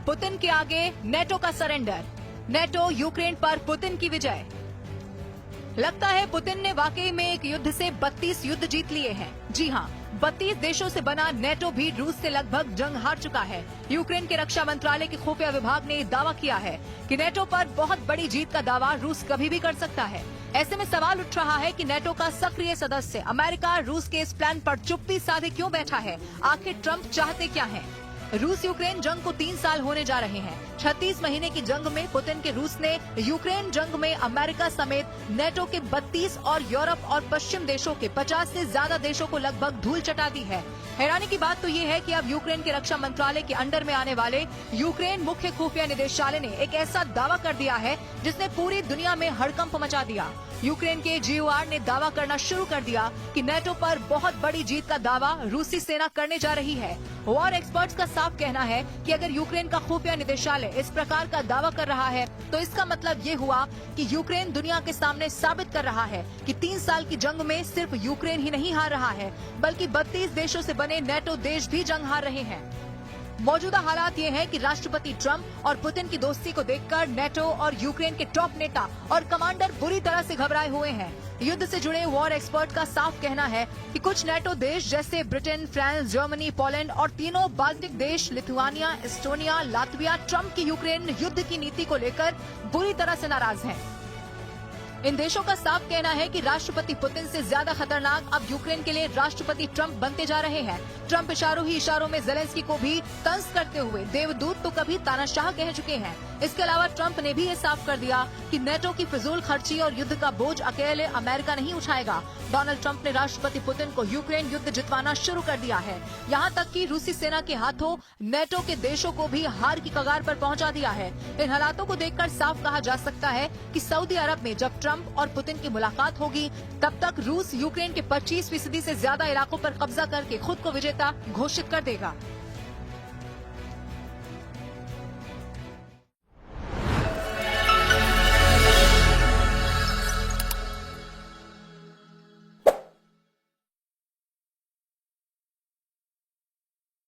Putin के आगे NATO का सरेंडर, नेटो यूक्रेन पर पुतिन की विजय। लगता है पुतिन ने वाकई में एक युद्ध से 32 युद्ध जीत लिए हैं। जी हाँ, 32 देशों से बना नेटो भी रूस से लगभग जंग हार चुका है। यूक्रेन के रक्षा मंत्रालय के खुफिया विभाग ने दावा किया है कि नेटो पर बहुत बड़ी जीत का दावा रूस कभी भी कर सकता है। ऐसे में सवाल उठ रहा है कि नेटो का सक्रिय सदस्य अमेरिका रूस के इस प्लान पर चुप्पी साधे क्यों बैठा है? आखिर ट्रंप चाहते क्या हैं? रूस यूक्रेन जंग को 3 साल होने जा रहे हैं। 36 महीने की जंग में पुतिन के रूस ने यूक्रेन जंग में अमेरिका समेत नेटो के 32 और यूरोप और पश्चिम देशों के 50 से ज्यादा देशों को लगभग धूल चटा दी है। हैरानी की बात तो ये है कि अब यूक्रेन के रक्षा मंत्रालय के अंडर में आने वाले यूक्रेन मुख्य खुफिया निदेशालय ने एक ऐसा दावा कर दिया है जिसने पूरी दुनिया में हड़कंप मचा दिया। यूक्रेन के GOR ने दावा करना शुरू कर दिया कि नेटो पर बहुत बड़ी जीत का दावा रूसी सेना करने जा रही है। वॉर एक्सपर्ट्स का साफ कहना है कि अगर यूक्रेन का खुफिया निदेशालय इस प्रकार का दावा कर रहा है तो इसका मतलब ये हुआ कि यूक्रेन दुनिया के सामने साबित कर रहा है कि 3 साल की जंग में सिर्फ यूक्रेन ही नहीं हार रहा है, बल्कि 32 देशों से बने नेटो देश भी जंग हार रहे हैं। मौजूदा हालात ये हैं कि राष्ट्रपति ट्रंप और पुतिन की दोस्ती को देखकर नेटो और यूक्रेन के टॉप नेता और कमांडर बुरी तरह से घबराए हुए हैं। युद्ध से जुड़े वॉर एक्सपर्ट का साफ कहना है कि कुछ नेटो देश जैसे ब्रिटेन, फ्रांस, जर्मनी, पोलैंड और तीनों बाल्टिक देश लिथुआनिया, एस्टोनिया, लातविया ट्रंप की यूक्रेन युद्ध की नीति को लेकर बुरी तरह से नाराज हैं। इन देशों का साफ कहना है कि राष्ट्रपति पुतिन से ज्यादा खतरनाक अब यूक्रेन के लिए राष्ट्रपति ट्रंप बनते जा रहे हैं। ट्रंप इशारों ही इशारों में जेलेंस्की को भी तंज करते हुए देवदूत तो कभी तानाशाह कह चुके हैं। इसके अलावा ट्रंप ने भी ये साफ कर दिया कि नेटो की फिजूल खर्ची और युद्ध का बोझ अकेले अमेरिका नहीं उठाएगा। डोनाल्ड ट्रंप ने राष्ट्रपति पुतिन को यूक्रेन युद्ध जितवाना शुरू कर दिया है। यहाँ तक कि रूसी सेना के हाथों नेटो के देशों को भी हार की कगार पर पहुँचा दिया है। इन हालातों को देखकर साफ कहा जा सकता है कि सऊदी अरब में जब ट्रंप और पुतिन की मुलाकात होगी तब तक रूस यूक्रेन के 25% से ज्यादा इलाकों पर कब्जा करके खुद को विजेता घोषित कर देगा।